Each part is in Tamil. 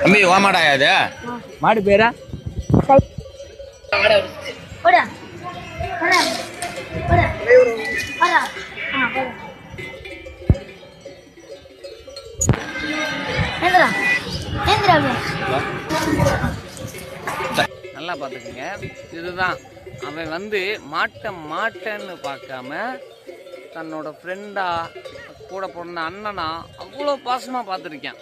தம்பி ஓமாடாயா அது மாடு பேரா நல்லா பார்த்துக்குங்க. இதுதான் அவன் வந்து மாட்டேன்னு பார்க்காம தன்னோட ஃப்ரெண்டா கூட பிறந்த அண்ணனா அவ்வளோ பாசமாக பார்த்துருக்கான்.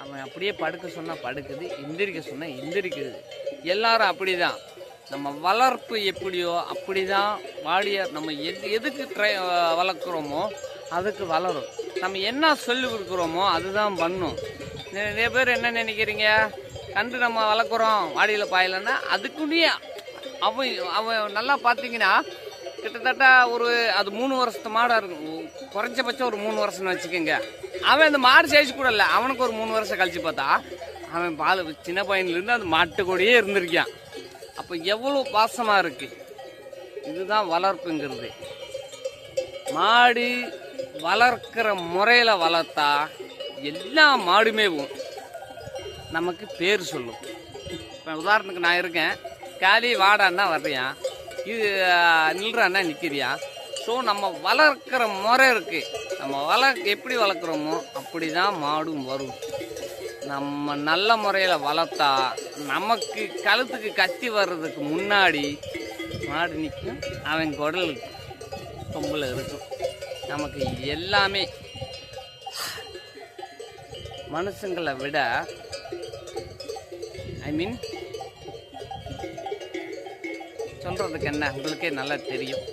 அவன் அப்படியே படுக்க சொன்னால் படுக்குது, எந்திரிக்க சொன்னால் எந்திரிக்குது. எல்லாரும் அப்படி தான். நம்ம வளர்ப்பு எப்படியோ அப்படி தான் வாடிய நம்ம எதுக்கு வளர்க்குறோமோ அதுக்கு வளரும். நம்ம என்ன சொல்லி கொடுக்குறோமோ அதுதான் பண்ணும். நிறைய பேர் என்ன நினைக்கிறீங்க, கண்டு நம்ம வளர்க்குறோம் வாடியில் பாயலன்னா அதுக்குள்ளேயே அவன் நல்லா பார்த்தீங்கன்னா கிட்டத்தட்ட அது 3 வருஷத்து மாடாக இருக்கும். குறைஞ்சபட்சம் ஒரு 3 வருஷம்னு வச்சுக்கோங்க. அவன் அந்த மாடு சேச்சு கூட இல்லை, அவனுக்கு ஒரு 3 வருஷம் கழிச்சு பார்த்தா அவன் பால் சின்ன பையன்லேருந்து அந்த மாட்டு கூடயே இருந்திருக்கான். அப்போ எவ்வளோ பாசமாக இருக்கு. இதுதான் வளர்ப்புங்கிறது. மாடு வளர்க்கிற முறையில் வளர்த்தா எல்லா மாடுமே நமக்கு பேர் சொல்லும். இப்போ உதாரணத்துக்கு நான் இருக்கேன், காலி வாடான்னா வர்றியான், இது நில்றான்னா நிற்கிறியா. ஸோ நம்ம வளர்க்குற முறை இருக்குது. நம்ம எப்படி வளர்க்குறோமோ அப்படி தான் மாடும் வரும். நம்ம நல்ல முறையில் வளர்த்தா நமக்கு கழுத்துக்கு கத்தி வர்றதுக்கு முன்னாடி மாடு நிற்கும், அவன் குடல் கொம்பில் இருக்கும். நமக்கு எல்லாமே மனுஷங்களை விட சொல்கிறதுக்கு என்ன உங்களுக்கே நல்லா தெரியும்.